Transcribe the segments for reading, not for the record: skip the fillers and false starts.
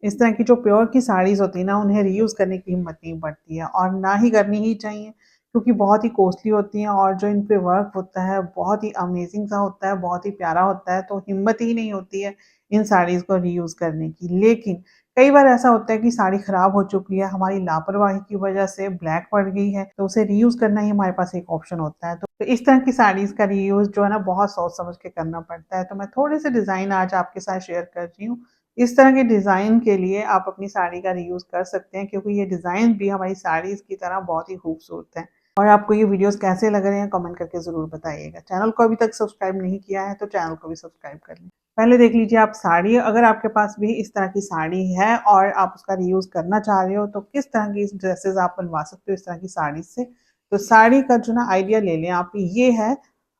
इस तरह की जो प्योर की साड़ीज़ होती है ना, उन्हें रीयूज़ करने की हिम्मत नहीं पड़ती है और ना ही करनी ही चाहिए, क्योंकि बहुत ही कॉस्टली होती हैं और जो इन पे वर्क होता है बहुत ही अमेज़िंग सा होता है, बहुत ही प्यारा होता है, तो हिम्मत ही नहीं होती है इन साड़ीज़ को रीयूज़ करने की। लेकिन कई बार ऐसा होता है कि साड़ी खराब हो चुकी है, हमारी लापरवाही की वजह से ब्लैक पड़ गई है, तो उसे रीयूज़ करना ही हमारे पास एक ऑप्शन होता है। तो इस तरह की साड़ीज़ का रीयूज़ जो है ना, बहुत सोच समझ के करना पड़ता है। तो मैं थोड़े से डिज़ाइन आज आपके साथ शेयर कर रही हूँ। इस तरह के डिज़ाइन के लिए आप अपनी साड़ी का रीयूज़ कर सकते हैं, क्योंकि ये डिज़ाइन भी हमारी साड़ीज़ की तरह बहुत ही खूबसूरत हैं। और आपको ये वीडियोज़ कैसे लग रहे हैं कमेंट करके ज़रूर बताइएगा। चैनल को अभी तक सब्सक्राइब नहीं किया है तो चैनल को भी सब्सक्राइब कर लें। पहले देख लीजिए आप साड़ी, अगर आपके पास भी इस तरह की साड़ी है और आप उसका रीयूज़ करना चाह रहे हो, तो किस तरह की ड्रेसेस आप बनवा सकते हो इस तरह की साड़ी से। तो साड़ी का जो ना आइडिया ले लें आप, ये है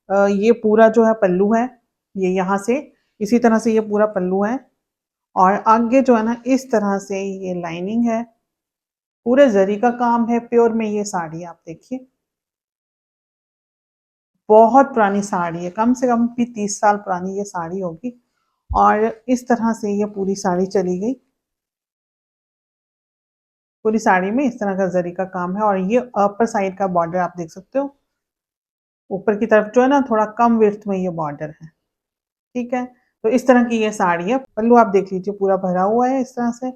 ये पूरा जो है पल्लू है, ये यहाँ से इसी तरह से ये पूरा पल्लू है और आगे जो है ना, इस तरह से ये लाइनिंग है, पूरे जरी का काम है, प्योर में ये साड़ी आप देखिए, बहुत पुरानी साड़ी है, कम से कम भी 30 साल पुरानी ये साड़ी होगी। और इस तरह से ये पूरी साड़ी चली गई, पूरी साड़ी में इस तरह का जरी का काम है और ये अपर साइड का बॉर्डर आप देख सकते हो, ऊपर की तरफ जो है ना थोड़ा कम विड्थ में ये बॉर्डर है। ठीक है, तो इस तरह की ये साड़ी है, पल्लू आप देख लीजिए पूरा भरा हुआ है इस तरह से।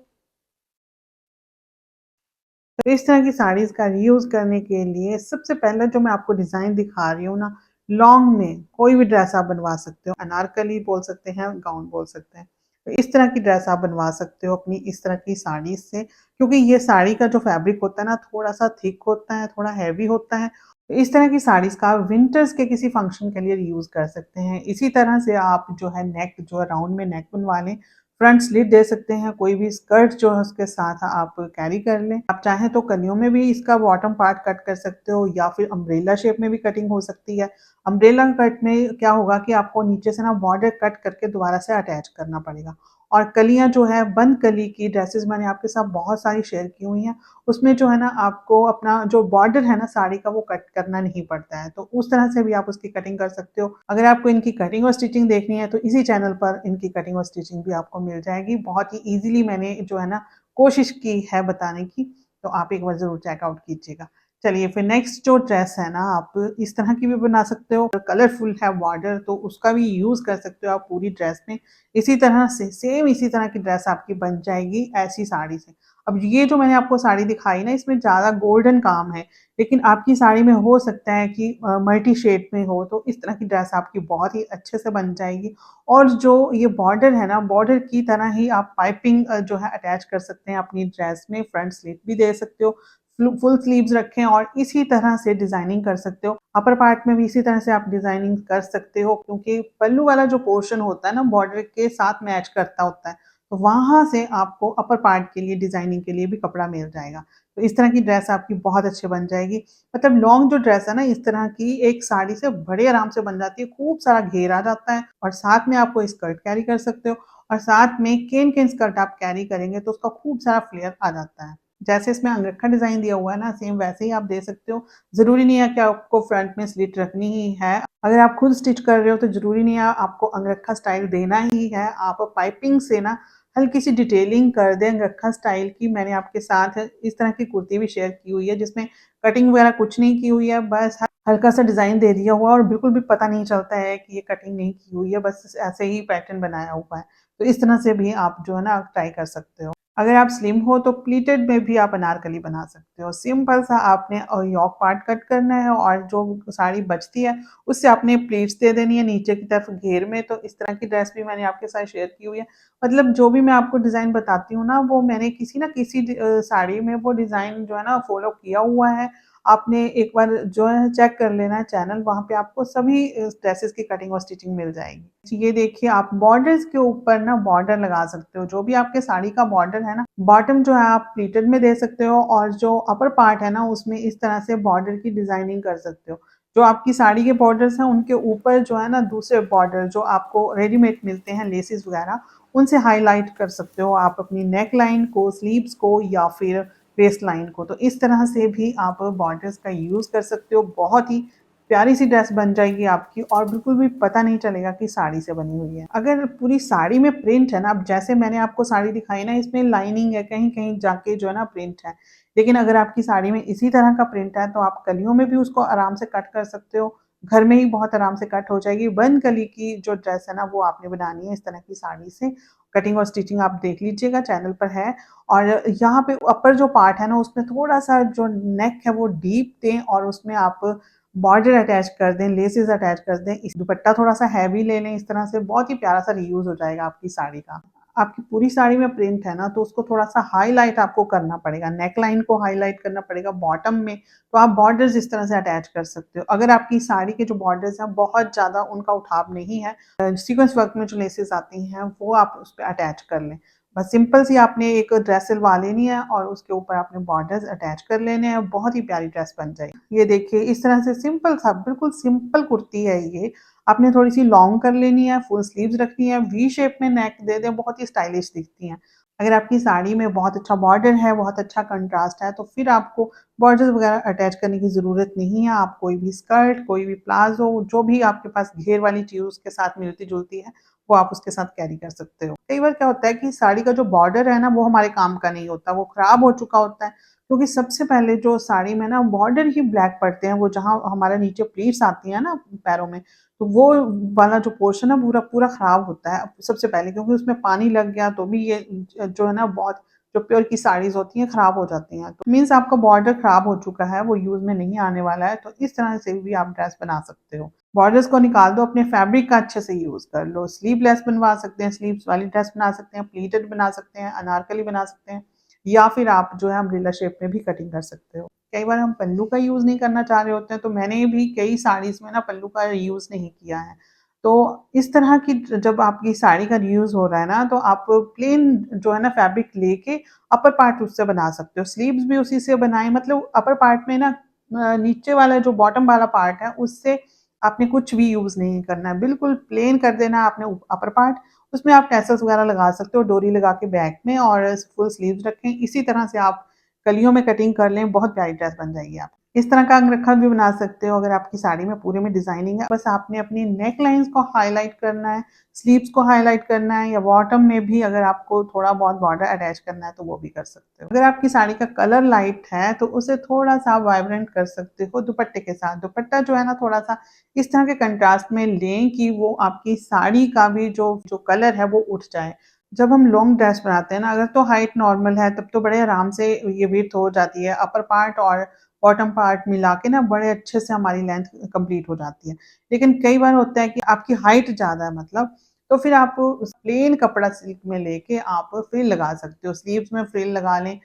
तो इस तरह की साड़ीज़ का रीयूज़ करने के लिए सबसे पहले जो मैं आपको डिज़ाइन दिखा रही हूँ ना, लॉन्ग में कोई भी ड्रेस आप बनवा सकते हो, अनारकली बोल सकते हैं, गाउन बोल सकते हैं। तो इस तरह की ड्रेस आप बनवा सकते हो अपनी इस तरह की साड़ीज़ से, क्योंकि ये साड़ी का जो फैब्रिक होता है ना, थोड़ा-सा थिक होता है, थोड़ा हैवी होता है। तो इस तरह की साड़ीज़ का आप विंटर्स के किसी फंक्शन के लिए रीयूज़ कर सकते हैं। इसी तरह से आप जो है नेक जो है राउंड में नेक बनवा लें, फ्रंट स्लिट दे सकते हैं, कोई भी स्कर्ट जो है उसके साथ आप कैरी कर लें। आप चाहें तो कलियों में भी इसका बॉटम पार्ट कट कर सकते हो या फिर अम्ब्रेला शेप में भी कटिंग हो सकती है। अम्ब्रेला कट में क्या होगा कि आपको नीचे से ना बॉर्डर कट करके दोबारा से अटैच करना पड़ेगा। और कलियाँ जो है, बंद कली की ड्रेसेस मैंने आपके साथ बहुत सारी शेयर की हुई हैं। उसमें जो है ना, आपको अपना जो बॉर्डर है ना साड़ी का, वो कट करना नहीं पड़ता है, तो उस तरह से भी आप उसकी कटिंग कर सकते हो। अगर आपको इनकी कटिंग और स्टिचिंग देखनी है तो इसी चैनल पर इनकी कटिंग और स्टिचिंग भी आपको मिल जाएगी। बहुत ही ईज़िली मैंने जो है ना कोशिश की है बताने की, तो आप एक बार ज़रूर चेकआउट कीजिएगा। चलिए फिर नेक्स्ट जो ड्रेस है ना, आप इस तरह की भी बना सकते हो, कलरफुल है बॉर्डर तो उसका भी यूज़ कर सकते हो आप पूरी ड्रेस में। इसी तरह से सेम इसी तरह की ड्रेस आपकी बन जाएगी ऐसी साड़ी से। अब ये जो मैंने आपको साड़ी दिखाई ना, इसमें ज़्यादा गोल्डन काम है, लेकिन आपकी साड़ी में हो सकता है कि मल्टी शेड में हो, तो इस तरह की ड्रेस आपकी बहुत ही अच्छे से बन जाएगी। और जो ये बॉर्डर है ना, बॉर्डर की तरह ही आप पाइपिंग जो है अटैच कर सकते हैं अपनी ड्रेस में, फ्रंट स्लिट भी दे सकते हो, फुल स्लीव्स रखें और इसी तरह से डिज़ाइनिंग कर सकते हो। अपर पार्ट में भी इसी तरह से आप डिज़ाइनिंग कर सकते हो, क्योंकि पल्लू वाला जो पोर्शन होता है ना, बॉर्डर के साथ मैच करता होता है। तो वहाँ से आपको अपर पार्ट के लिए डिज़ाइनिंग के लिए भी कपड़ा मिल जाएगा। तो इस तरह की ड्रेस आपकी बहुत अच्छी बन जाएगी। मतलब लॉन्ग जो ड्रेस है ना, इस तरह की एक साड़ी से बड़े आराम से बन जाती है, खूब सारा घेर आ जाता है और साथ में आपको स्कर्ट कैरी कर सकते हो और साथ में केन-केन स्कर्ट आप कैरी करेंगे तो उसका खूब सारा फ्लेयर आ जाता है। जैसे इसमें अंगरखा डिज़ाइन दिया हुआ है ना, सेम वैसे ही आप दे सकते हो। ज़रूरी नहीं है कि आपको फ्रंट में स्लिट रखनी ही है। अगर आप खुद स्टिच कर रहे हो तो ज़रूरी नहीं है आपको अंगरखा स्टाइल देना ही है। आप पाइपिंग से ना हल्की सी डिटेलिंग कर दें अंगरखा स्टाइल की। मैंने आपके साथ इस तरह की कुर्ती भी शेयर की हुई है जिसमें कटिंग वगैरह कुछ नहीं की हुई है, बस हल्का सा डिज़ाइन दे दिया हुआ है और बिल्कुल भी पता नहीं चलता है कि ये कटिंग नहीं की हुई है, बस ऐसे ही पैटर्न बनाया हुआ है। तो इस तरह से भी आप जो है ना ट्राई कर सकते हो। अगर आप स्लिम हो तो प्लीटेड में भी आप अनारकली बना सकते हो। सिंपल सा आपने योक पार्ट कट करना है और जो साड़ी बचती है उससे आपने प्लीट्स दे देनी है नीचे की तरफ घेर में। तो इस तरह की ड्रेस भी मैंने आपके साथ शेयर की हुई है। मतलब जो भी मैं आपको डिज़ाइन बताती हूँ ना, वो मैंने किसी न किसी साड़ी में वो डिज़ाइन जो है ना फ़ॉलो किया हुआ है। आपने एक बार जो है चेक कर लेना है चैनल, वहाँ पे आपको सभी ड्रेसेस की कटिंग और स्टिचिंग मिल जाएगी। ये देखिए आप बॉर्डर्स के ऊपर ना बॉर्डर लगा सकते हो, जो भी आपके साड़ी का बॉर्डर है ना, बॉटम जो है आप प्लीटेड में दे सकते हो और जो अपर पार्ट है ना, उसमें इस तरह से बॉर्डर की डिज़ाइनिंग कर सकते हो। जो आपकी साड़ी के बॉर्डर्स हैं उनके ऊपर जो है ना दूसरे बॉर्डर जो आपको रेडीमेड मिलते हैं लेसेस वगैरह, उनसे हाइलाइट कर सकते हो आप अपनी नेक लाइन को, स्लीव्स को या फिर वेस्ट लाइन को। तो इस तरह से भी आप बॉर्डर्स का यूज़ कर सकते हो। बहुत ही प्यारी सी ड्रेस बन जाएगी आपकी और बिल्कुल भी पता नहीं चलेगा कि साड़ी से बनी हुई है। अगर पूरी साड़ी में प्रिंट है ना, अब जैसे मैंने आपको साड़ी दिखाई ना, इसमें लाइनिंग है, कहीं-कहीं जाके जो है ना प्रिंट है। लेकिन अगर आपकी साड़ी में इसी तरह का प्रिंट है तो आप कलियों में भी उसको आराम से कट कर सकते हो। घर में ही बहुत आराम से कट हो जाएगी। 1 कली की जो ड्रेस है ना वो आपने बनानी है इस तरह की साड़ी से। कटिंग और स्टिचिंग आप देख लीजिएगा, चैनल पर है। और यहाँ पे अपर जो पार्ट है ना उसमें थोड़ा-सा जो नेक है वो डीप दें और उसमें आप बॉर्डर अटैच कर दें, लेसेस अटैच कर दें। इस दुपट्टा थोड़ा-सा हैवी ले लें इस तरह से, बहुत ही प्यारा-सा रीयूज़ हो जाएगा आपकी साड़ी का। आपकी पूरी साड़ी में प्रिंट है ना तो उसको थोड़ा-सा हाइलाइट आपको करना पड़ेगा, नेक लाइन को हाइलाइट करना पड़ेगा बॉटम में, तो आप बॉर्डर्स इस तरह से अटैच कर सकते हो। अगर आपकी साड़ी के जो बॉर्डर्स हैं बहुत ज़्यादा उनका उठाव नहीं है, सीक्वेंस वर्क में जो लेसेस आती हैं वो आप उस पे अटैच कर लें। बस सिंपल सी आपने एक ड्रेस सिलवा लेनी है और उसके ऊपर आपने बॉर्डर्स अटैच कर लेने हैं, बहुत ही प्यारी ड्रेस बन जाएगी। ये देखिए इस तरह से सिंपल सा बिल्कुल सिंपल कुर्ती है ये। आपने थोड़ी-सी लॉन्ग कर लेनी है, फुल स्लीव्स रखनी है, वी शेप में नेक दे दें, बहुत ही स्टाइलिश दिखती हैं। अगर आपकी साड़ी में बहुत अच्छा बॉर्डर है, बहुत अच्छा कंट्रास्ट है, तो फिर आपको बॉर्डर्स वगैरह अटैच करने की ज़रूरत नहीं है। आप कोई भी स्कर्ट, कोई भी प्लाज़ो, जो भी आपके पास घेर वाली चीज़ उसके साथ मिलती-जुलती है, वो आप उसके साथ कैरी कर सकते हो। कई बार क्या होता है कि साड़ी का जो बॉर्डर है ना, वो हमारे काम का नहीं होता, वो खराब हो चुका होता है, क्योंकि सबसे पहले जो साड़ी में ना बॉर्डर ही ब्लैक पड़ते हैं, वो जहाँ हमारे नीचे प्लीट्स आती हैं ना पैरों में, तो वो वाला जो पोर्शन है पूरा पूरा खराब होता है सबसे पहले, क्योंकि उसमें पानी लग गया तो भी ये जो है ना बहुत जो प्योर की साड़ीज़ होती हैं खराब हो जाती हैं। तो मीन्स आपका बॉर्डर खराब हो चुका है, वो यूज़ में नहीं आने वाला है, तो इस तरह से भी आप ड्रेस बना सकते हो। बॉर्डर्स को निकाल दो, अपने फैब्रिक का अच्छे से यूज़ कर लो। स्लीवलेस बनवा सकते हैं, स्लीव्स वाली ड्रेस बना सकते हैं, प्लीटेड बना सकते हैं, अनारकली बना सकते हैं, या फिर आप जो है अम्ब्रेला शेप में भी कटिंग कर सकते हो। कई बार हम पल्लू का यूज़ नहीं करना चाह रहे होते हैं, तो मैंने भी कई साड़ीज़ में ना पल्लू का यूज़ नहीं किया है। तो इस तरह की जब आपकी साड़ी का रीयूज़ हो रहा है ना, तो आप प्लेन जो है ना फैब्रिक लेके अपर पार्ट उससे बना सकते हो। स्लीव्स भी उसी से बनाएँ, मतलब अपर पार्ट में ना नीचे वाला जो बॉटम वाला पार्ट है उससे आपने कुछ भी यूज़ नहीं करना है। बिल्कुल प्लेन कर देना है आपने अपर पार्ट, उसमें आप टैसल्स वगैरह लगा सकते हो, डोरी लगा के बैक में, और फुल स्लीव्स रखें। इसी तरह से आप कलियों में कटिंग कर लें, बहुत प्यारी ड्रेस बन जाएगी आपकी। इस तरह का अंगरखा भी बना सकते हो अगर आपकी साड़ी में पूरे में डिज़ाइनिंग है। बस आपने अपनी नेक लाइन्स को हाइलाइट करना है, स्लीव्स को हाइलाइट करना है, या बॉटम में भी अगर आपको थोड़ा बहुत बॉर्डर अटैच करना है तो वो भी कर सकते हो। अगर आपकी साड़ी का कलर लाइट है तो उसे थोड़ा-सा वाइब्रेंट कर सकते हो दुपट्टे के साथ। दुपट्टा जो है ना थोड़ा-सा इस तरह के कंट्रास्ट में लें कि वो आपकी साड़ी का भी जो जो कलर है वो उठ जाए। जब हम लॉन्ग ड्रेस बनाते हैं ना, अगर तो हाइट नॉर्मल है तब तो बड़े आराम से ये विड्थ हो जाती है। अपर पार्ट और बॉटम पार्ट मिला के ना बड़े अच्छे से हमारी लेंथ कंप्लीट हो जाती है। लेकिन कई बार होता है कि आपकी हाइट ज़्यादा है, मतलब तो फिर आप उस प्लेन कपड़ा सिल्क में लेके आप फ्रिल लगा सकते हो। स्लीव्स में फ्रिल लगा लें,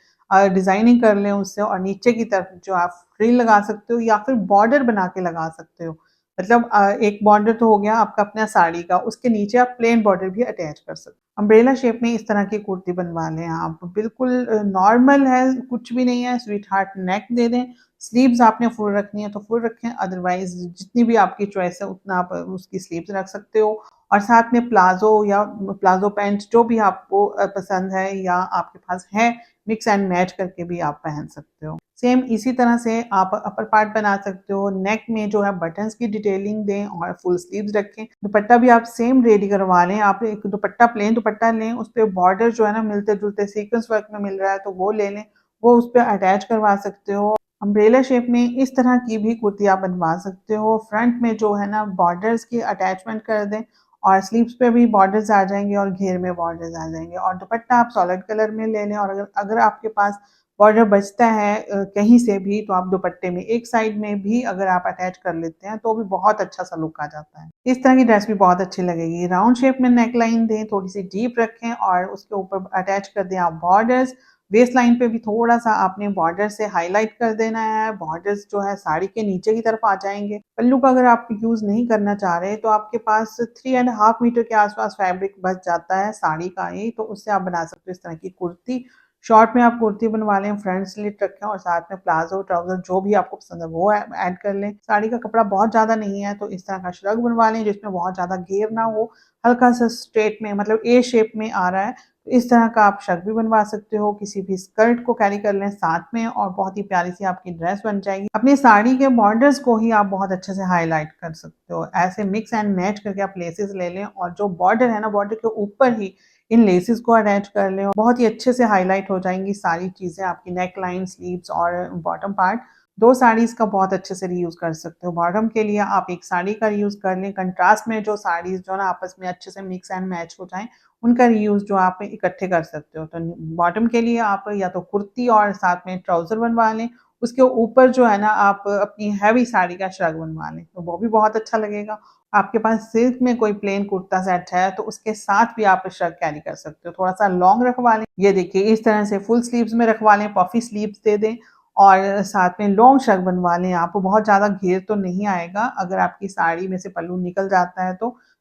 डिज़ाइनिंग कर लें उससे, और नीचे की तरफ जो आप फ्रिल लगा सकते हो या फिर बॉर्डर बना के लगा सकते हो। मतलब एक बॉर्डर तो हो गया आपका अपना साड़ी का, उसके नीचे आप प्लेन बॉर्डर भी अटैच कर सकते हो। अम्ब्रेला शेप में इस तरह की कुर्ती बनवा लें आप, बिल्कुल नॉर्मल है, कुछ भी नहीं है, स्वीटहार्ट नेक दे दें। स्लीव्स आपने फुल रखनी है तो फुल रखें, अदरवाइज़ जितनी भी आपकी चॉइस है उतना आप उसकी स्लीव्स रख सकते हो। और साथ में प्लाज़ो या प्लाज़ो पैंट जो भी आपको पसंद है या आपके पास है, मिक्स एंड मैच करके भी आप पहन सकते हो। सेम इसी तरह से आप अपर पार्ट बना सकते हो, नेक में जो है बटन्स की डिटेलिंग दें और फुल स्लीव्स रखें। दुपट्टा भी आप सेम रेडी करवा लें, आप एक दुपट्टा प्लेन दुपट्टा लें, उस पे बॉर्डर जो है ना मिलते-जुलते सीक्वेंस वर्क में मिल रहा है तो वो ले लें, वो उस पे अटैच करवा सकते हो। अम्ब्रेला शेप में इस तरह की भी कुर्ती आप बनवा सकते हो। फ्रंट में जो है ना बॉर्डर्स की अटैचमेंट कर दें और स्लीव्स पे भी बॉर्डर्स आ जाएँगे और घेर में बॉर्डर्स आ जाएँगे, और दुपट्टा आप सॉलिड कलर में ले लें, और अगर अगर आपके पास बॉर्डर बचता है कहीं से भी, तो आप दुपट्टे में एक साइड में भी अगर आप अटैच कर लेते हैं तो भी बहुत अच्छा-सा लुक आ जाता है। इस तरह की ड्रेस भी बहुत अच्छी लगेगी। राउंड शेप में नेक लाइन दें, थोड़ी-सी डीप रखें और उसके ऊपर अटैच कर दें आप बॉर्डर्स। वेस्ट लाइन पे भी थोड़ा-सा आपने बॉर्डर से हाइलाइट कर देना है, बॉर्डर्स जो है साड़ी के नीचे की तरफ आ जाएँगे। पल्लू का अगर आप यूज़ नहीं करना चाह रहे, तो आपके पास 3 एंड हाफ मीटर के आस-पास फैब्रिक बच जाता है साड़ी का ही, तो उससे आप बना सकते हो इस तरह की कुर्ती। शॉर्ट में आप कुर्ती बनवा लें, फ्रंट स्लिट रखें और साथ में प्लाज़ो, ट्राउज़र जो भी आपको पसंद है वो ऐड कर लें। साड़ी का कपड़ा बहुत ज़्यादा नहीं है, तो इस तरह का श्रग बनवा लें जिसमें बहुत ज़्यादा घेर ना हो, हल्का-सा स्ट्रेट में, मतलब ए शेप में आ रहा है, इस तरह का आप शर्ट भी बनवा सकते हो, किसी भी स्कर्ट को कैरी कर लें साथ में और बहुत ही प्यारी सी आपकी ड्रेस बन जाएगी। अपनी साड़ी के बॉर्डर्स को ही आप बहुत अच्छे से हाईलाइट कर सकते हो। ऐसे मिक्स एंड मैच करके आप लेसेस ले लें और जो बॉर्डर है ना, बॉर्डर के ऊपर ही इन लेसेस को अटैच कर लें और बहुत ही अच्छे से हाईलाइट हो जाएंगी सारी चीज़ें, आपकी नेक लाइन, स्लीव्स और बॉटम पार्ट। 2 साड़ीज़ का बहुत अच्छे से रीयूज़ कर सकते हो। बॉटम के लिए आप एक साड़ी का रीयूज़ कर लें, कंट्रास्ट में जो साड़ीज़ जो ना आपस में अच्छे से मिक्स एंड मैच हो जाएँ, उनका रीयूज़ जो आप इकट्ठे कर सकते हो। तो बॉटम के लिए आप या तो कुर्ती और साथ में ट्राउज़र बनवा लें, उसके ऊपर जो है ना आप अपनी हैवी साड़ी का श्रग बनवा लें, तो वो भी बहुत अच्छा लगेगा। आपके पास सिल्क में कोई प्लेन कुर्ता सेट है तो उसके साथ भी आप श्रग कैरी कर सकते हो। थोड़ा-सा लॉन्ग रखवा लें, ये देखिए इस तरह से फुल स्लीव्स में रखवा लें, पफी स्लीव्स दे दें और साथ में लॉन्ग श्रग बनवा लें आप। बहुत ज़्यादा घेर तो नहीं आएगा, अगर आपकी साड़ी में से पल्लू निकल जाता है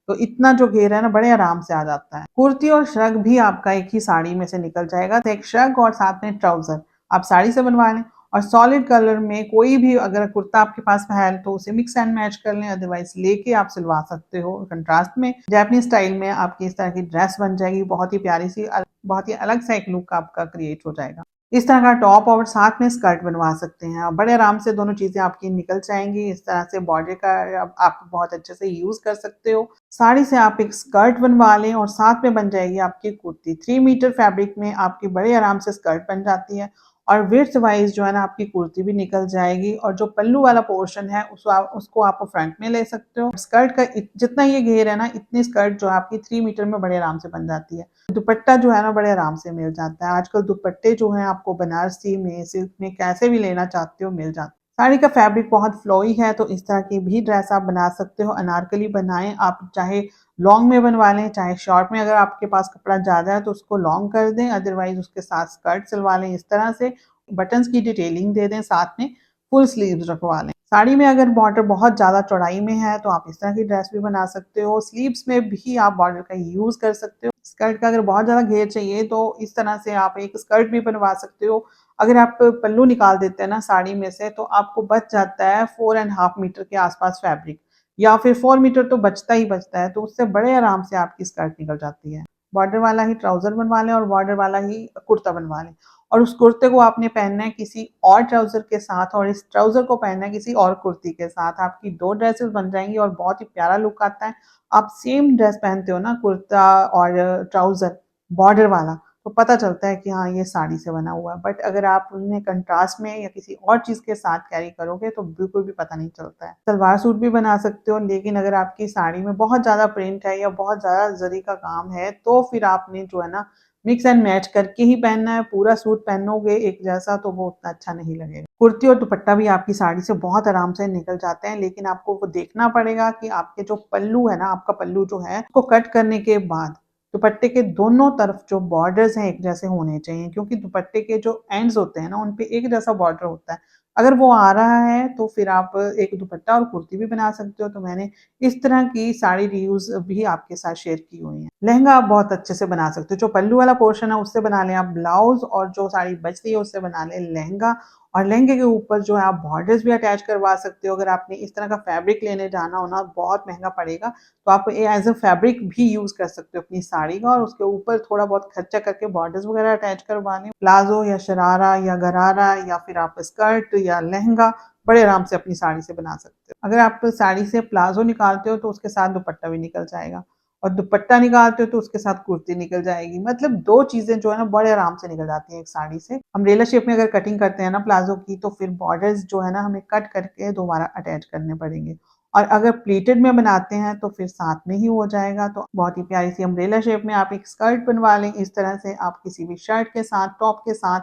तो इतना जो घेर है ना बड़े आराम से आ जाता है। कुर्ती और श्रग भी आपका एक ही साड़ी में से निकल जाएगा, तो एक श्रग और साथ में ट्राउज़र आप साड़ी से बनवा लें और सॉलिड कलर में कोई भी अगर कुर्ता आपके पास है तो उसे मिक्स एंड मैच कर लें, अदरवाइज़ लेके आप सिलवा सकते हो कंट्रास्ट में। जैपनीज़ स्टाइल में आपकी इस तरह की ड्रेस बन जाएगी, बहुत ही प्यारी सी बहुत ही अलग सा एक लुक आपका क्रिएट हो जाएगा। इस तरह का टॉप और साथ में स्कर्ट बनवा सकते हैं। बड़े आराम से दोनों चीज़ें आपकी निकल जाएँगी। इस तरह से बॉर्डर का आप बहुत अच्छे से यूज़ कर सकते हो। साड़ी से आप एक स्कर्ट बनवा लें और साथ में बन जाएगी आपकी कुर्ती। 3 मीटर फैब्रिक में आपकी बड़े आराम से स्कर्ट बन जाती है और विड्थ वाइज़ जो है ना आपकी कुर्ती भी निकल जाएगी और जो पल्लू वाला पोर्शन है उसको आप फ्रंट में ले सकते हो। स्कर्ट का जितना ये घेर है ना, इतनी स्कर्ट जो है आपकी 3 मीटर में बड़े आराम से बन जाती है। दुपट्टा जो है ना बड़े आराम से मिल जाता है। आजकल दुपट्टे जो हैं आपको बनारसी में, सिल्क में कैसे भी लेना चाहते हो मिल जाते हैं। साड़ी का फैब्रिक बहुत फ्लोई है तो इस तरह की भी ड्रेस आप बना सकते हो। अनारकली बनाएँ आप, चाहे लॉन्ग में बनवा लें, चाहे शॉर्ट में। अगर आपके पास कपड़ा ज़्यादा है तो उसको लॉन्ग कर दें, अदरवाइज़ उसके साथ स्कर्ट सिलवा लें इस तरह से। बटन्स की डिटेलिंग दे दें, साथ में फुल स्लीव्स रखवा लें। साड़ी में अगर बॉर्डर बहुत ज़्यादा चौड़ाई में है तो आप इस तरह की ड्रेस भी बना सकते हो। स्लीव्स में भी आप बॉर्डर का यूज़ कर सकते हो। स्कर्ट का अगर बहुत ज़्यादा घेर चाहिए तो इस तरह से आप एक स्कर्ट भी बनवा सकते हो। अगर आप पल्लू निकाल देते हैं ना साड़ी में से तो आपको बच जाता है 4 एंड हाफ मीटर के आसपास फैब्रिक, या फिर 4 मीटर तो बचता ही बचता है, तो उससे बड़े आराम से आपकी स्कर्ट निकल जाती है। बॉर्डर वाला ही ट्राउज़र बनवा लें और बॉर्डर वाला ही कुर्ता बनवा लें और उस कुर्ते को आपने पहनना है किसी और ट्राउज़र के साथ और इस ट्राउज़र को पहनना है किसी और कुर्ती के साथ। आपकी 2 ड्रेसेस बन जाएँगी और बहुत ही प्यारा लुक आता है। आप सेम ड्रेस पहनते हो ना, कुर्ता और ट्राउज़र बॉर्डर वाला, तो पता चलता है कि हाँ, ये साड़ी से बना हुआ है। बट अगर आप उन्हें कंट्रास्ट में या किसी और चीज़ के साथ कैरी करोगे तो बिल्कुल भी पता नहीं चलता है। सलवार सूट भी बना सकते हो, लेकिन अगर आपकी साड़ी में बहुत ज़्यादा प्रिंट है या बहुत ज़्यादा ज़री का काम है तो फिर आपने जो है ना मिक्स एंड मैच करके ही पहनना है। पूरा सूट पहनोगे एक जैसा तो वो उतना अच्छा नहीं लगेगा। कुर्ती और दुपट्टा भी आपकी साड़ी से बहुत आराम से निकल जाते हैं, लेकिन आपको वो देखना पड़ेगा कि आपके जो पल्लू है ना, आपका पल्लू जो है उसको कट करने के बाद दुपट्टे के दोनों तरफ जो बॉर्डर्स हैं एक जैसे होने चाहिए, क्योंकि दुपट्टे के जो एंड्स होते हैं ना उन पे एक जैसा बॉर्डर होता है। अगर वो आ रहा है तो फिर आप एक दुपट्टा और कुर्ती भी बना सकते हो। तो मैंने इस तरह की साड़ी रीयूज़ भी आपके साथ शेयर की हुई हैं। लहंगा आप बहुत अच्छे से बना सकते हो। जो पल्लू वाला पोर्शन है उससे बना लें आप ब्लाउज़ और जो साड़ी बच रही है उससे बना लें लहंगा और लहंगे के ऊपर जो है आप बॉर्डर्स भी अटैच करवा सकते हो। अगर आपने इस तरह का फैब्रिक लेने जाना हो ना, बहुत महँगा पड़ेगा, तो आप एज़ अ फैब्रिक भी यूज़ कर सकते हो अपनी साड़ी का और उसके ऊपर थोड़ा बहुत खर्चा करके बॉर्डर्स वगैरह अटैच करवा लें। प्लाज़ो या शरारा या गरारा या फिर आप स्कर्ट या लहंगा बड़े आराम से अपनी साड़ी से बना सकते हो। अगर आप साड़ी से प्लाज़ो निकालते हो तो उसके साथ दुपट्टा भी निकल जाएगा और दुपट्टा निकालते हो तो उसके साथ कुर्ती निकल जाएगी। मतलब 2 चीज़ें जो है ना बड़े आराम से निकल जाती हैं एक साड़ी से। अम्ब्रेला शेप में अगर कटिंग करते हैं ना प्लाज़ो की तो फिर बॉर्डर्स जो है ना हमें कट करके दोबारा अटैच करने पड़ेंगे। और अगर प्लीटेड में बनाते हैं तो फिर साथ में ही हो जाएगा। तो बहुत ही प्यारी सी अम्ब्रेला शेप में आप एक स्कर्ट बनवा लें। इस तरह से आप किसी भी शर्ट के साथ, टॉप के साथ,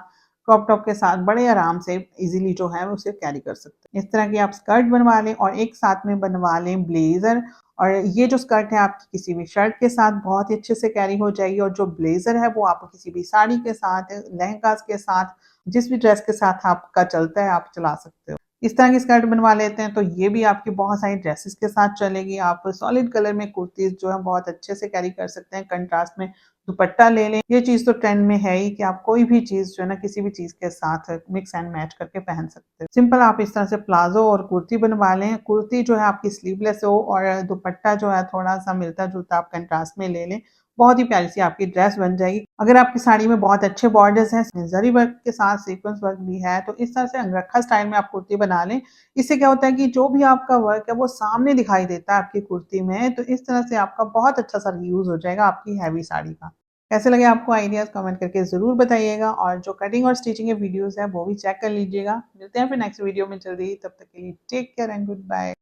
क्रॉप टॉप के साथ बड़े आराम से इज़िली जो है उसे कैरी कर सकते हैं। इस तरह की आप स्कर्ट बनवा लें और एक साथ में बनवा लें ब्लेज़र और ये जो स्कर्ट है आपकी किसी भी शर्ट के साथ बहुत ही अच्छे से कैरी हो जाएगी और जो ब्लेज़र है वो आप किसी भी साड़ी के साथ, लहंगास के साथ, जिस भी ड्रेस के साथ आपका चलता है आप चला सकते हो। इस तरह की स्कर्ट बनवा लेते हैं तो ये भी आपकी बहुत सारी ड्रेसेस के साथ चलेगी। आप सॉलिड कलर में कुर्तीज़ जो है बहुत अच्छे से कैरी कर सकते हैं। कंट्रास्ट में दुपट्टा ले लें। ये चीज़ तो ट्रेंड में है ही कि आप कोई भी चीज़ जो है ना किसी भी चीज़ के साथ मिक्स एंड मैच करके पहन सकते हो। सिंपल आप इस तरह से प्लाज़ो और कुर्ती बनवा लें। कुर्ती जो है आपकी स्लीवलेस हो और दुपट्टा जो है थोड़ा-सा मिलता-जुलता आप कंट्रास्ट में ले लें। बहुत ही प्यारी सी आपकी ड्रेस बन जाएगी। अगर आपकी साड़ी में बहुत अच्छे बॉर्डर्स हैं, जरी वर्क के साथ सीक्वेंस वर्क भी है, तो इस तरह से अंगरखा स्टाइल में आप कुर्ती बना लें। इससे क्या होता है कि जो भी आपका वर्क है वो सामने दिखाई देता है आपकी कुर्ती में, तो इस तरह से आपका बहुत अच्छा सा रीयूज़ हो जाएगा आपकी हैवी साड़ी का। कैसे लगे आपको आइडियाज़ कमेंट करके ज़रूर बताइएगा और जो कटिंग और स्टिचिंग के वीडियोज़ हैं वो भी चेक कर लीजिएगा। मिलते हैं फिर नेक्स्ट वीडियो में जल्दी ही, तब तक के लिए take care and good bye.